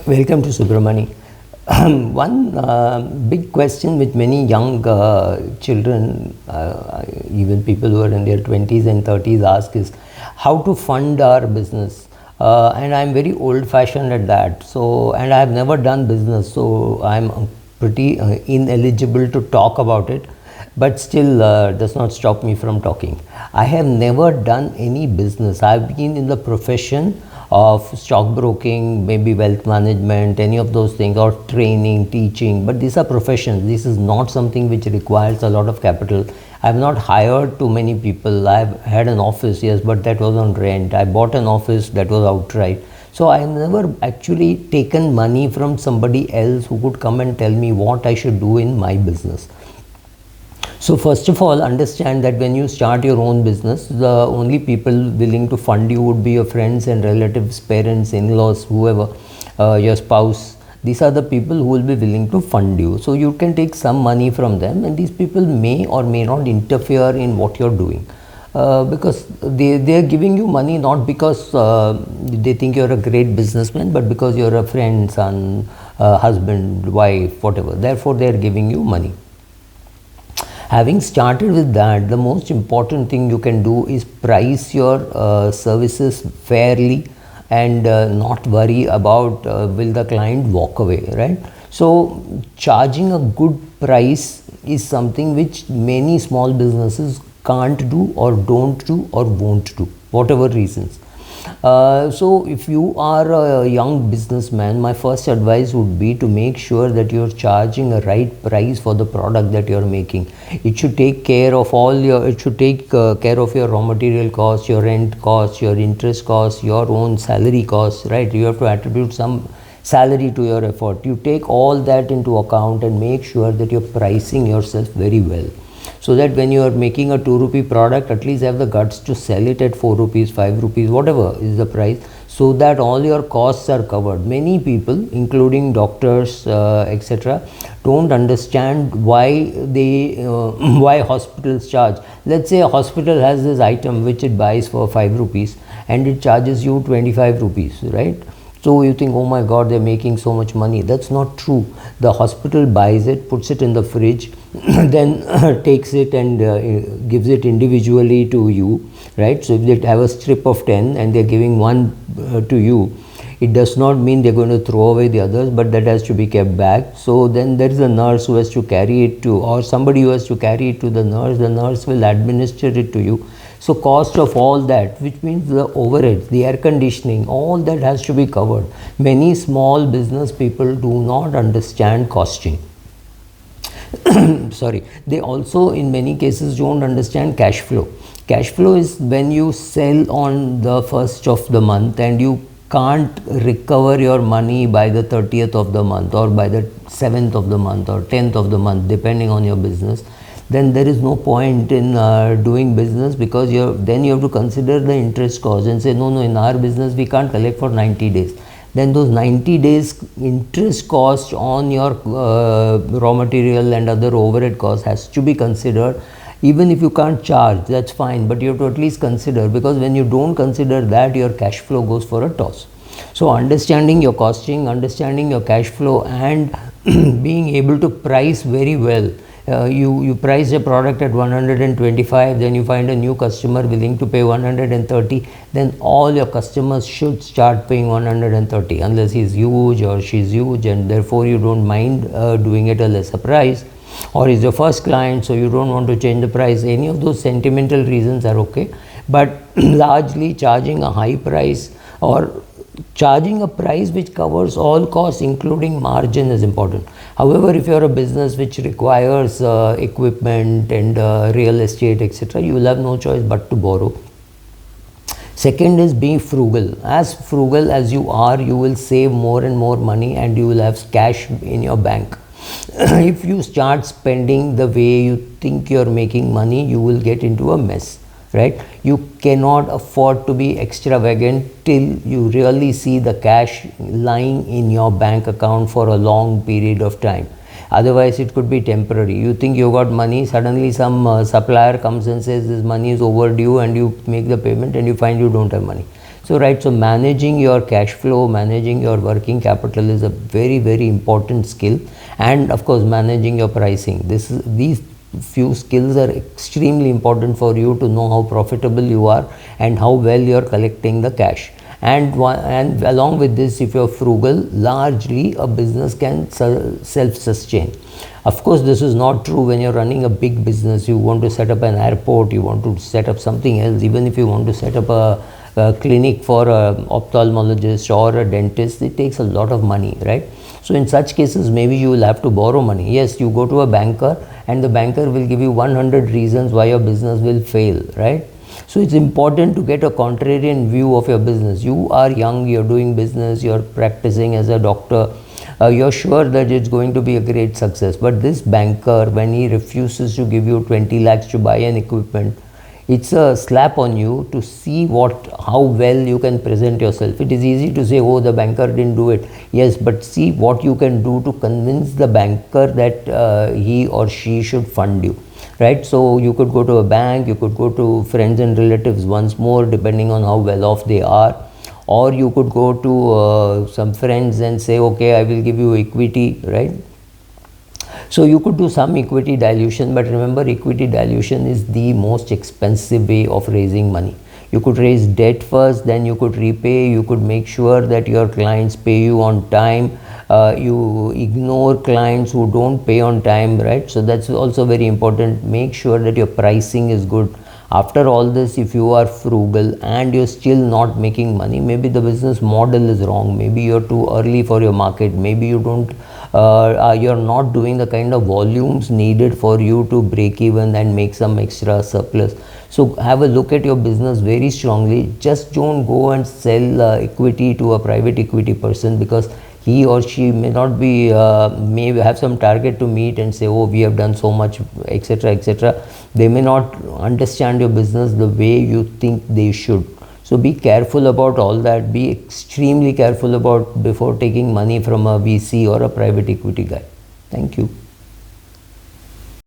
Welcome to Subramani. One big question which many young children, even people who are in their 20s and 30s, ask is how to fund our business. And I'm very old-fashioned at that. So, and I've never done business, so I'm pretty ineligible to talk about it. But still, does not stop me from talking. I have never done any business. I've been in the profession of stockbroking, maybe wealth management, any of those things, or training, teaching, but these are professions. This is not something which requires a lot of capital. I have not hired too many people. I've had an office, yes, but that was on rent. I bought an office, that was outright. So I have never actually taken money from somebody else who could come and tell me what I should do in my business. So first of all, understand that when you start your own business, the only people willing to fund you would be your friends and relatives, parents, in-laws, whoever, your spouse. These are the people who will be willing to fund you. So you can take some money from them, and these people may or may not interfere in what you're doing. Because they are giving you money not because they think you're a great businessman, but because you're a friend, son, husband, wife, whatever. Therefore, they are giving you money. Having started with that, the most important thing you can do is price your services fairly and not worry about will the client walk away, right? So charging a good price is something which many small businesses can't do or don't do or won't do, whatever reasons. So if you are a young businessman, my first advice would be to make sure that you're charging a right price for the product that you're making. It should take care of care of your raw material costs, your rent costs, your interest costs, your own salary costs, right? You have to attribute some salary to your effort. You take all that into account and make sure that you're pricing yourself very well, so that when you are making a 2 rupee product, at least have the guts to sell it at 4 rupees, 5 rupees, whatever is the price, so that all your costs are covered. Many people, including doctors, etc., don't understand why why hospitals charge. Let's say a hospital has this item which it buys for 5 rupees and it charges you 25 rupees, right? So you think, oh my God, they're making so much money. That's not true. The hospital buys it, puts it in the fridge, then takes it and gives it individually to you, right? So if they have a strip of 10 and they're giving one to you, it does not mean they're going to throw away the others, but that has to be kept back. So then there is a nurse who has to carry it to, or somebody who has to carry it to the nurse will administer it to you. So cost of all that, which means the overheads, the air conditioning, all that has to be covered. Many small business people do not understand costing. Sorry, they also in many cases don't understand cash flow. Cash flow is when you sell on the first of the month and you can't recover your money by the 30th of the month or by the 7th of the month or 10th of the month, depending on your business. Then there is no point in doing business, because then you have to consider the interest cost and say, no, in our business we can't collect for 90 days. Then those 90 days interest cost on your raw material and other overhead costs has to be considered. Even if you can't charge, that's fine, but you have to at least consider, because when you don't consider that, your cash flow goes for a toss. So understanding your costing, understanding your cash flow, and being able to price very well. You price a product at 125, then you find a new customer willing to pay 130, then all your customers should start paying 130, unless he's huge or she's huge, and therefore you don't mind doing it a lesser price, or is your first client, so you don't want to change the price. Any of those sentimental reasons are okay, but largely charging a high price or charging a price which covers all costs including margin is important. However, if you are a business which requires equipment and real estate, etc., you will have no choice but to borrow. Second is being frugal. As frugal as you are, you will save more and more money and you will have cash in your bank. If you start spending the way you think you're making money, you will get into a mess, right? You cannot afford to be extravagant till you really see the cash lying in your bank account for a long period of time. Otherwise, it could be temporary. You think you got money, suddenly some supplier comes and says this money is overdue, and you make the payment and you find you don't have money. So right, so managing your cash flow, managing your working capital is a very, very important skill, and of course managing your pricing. These few skills are extremely important for you to know how profitable you are and how well you are collecting the cash. And along with this, if you're frugal, largely a business can self-sustain. Of course, this is not true when you're running a big business. You want to set up an airport, you want to set up something else, even if you want to set up a clinic for an ophthalmologist or a dentist, it takes a lot of money, right? So in such cases, maybe you will have to borrow money. Yes, you go to a banker and the banker will give you 100 reasons why your business will fail, right? So it's important to get a contrarian view of your business. You are young, you're doing business, you're practicing as a doctor, you're sure that it's going to be a great success. But this banker, when he refuses to give you 20 lakhs to buy an equipment, it's a slap on you to see how well you can present yourself. It is easy to say, oh, the banker didn't do it. Yes, but see what you can do to convince the banker that he or she should fund you. Right, so you could go to a bank, you could go to friends and relatives once more, depending on how well off they are, or you could go to some friends and say, okay, I will give you equity, right? So you could do some equity dilution, but remember, equity dilution is the most expensive way of raising money. You could raise debt first, then you could repay, you could make sure that your clients pay you on time. You ignore clients who don't pay on time, right? So that's also very important. Make sure that your pricing is good. After all this, if you are frugal and you're still not making money, maybe the business model is wrong, maybe you're too early for your market, maybe you're not doing the kind of volumes needed for you to break even and make some extra surplus. So have a look at your business very strongly. Just don't go and sell equity to a private equity person, because he or she may not be, may have some target to meet and say, oh, we have done so much, etc., etc. They may not understand your business the way you think they should. So be careful about all that. Be extremely careful about before taking money from a VC or a private equity guy. Thank you.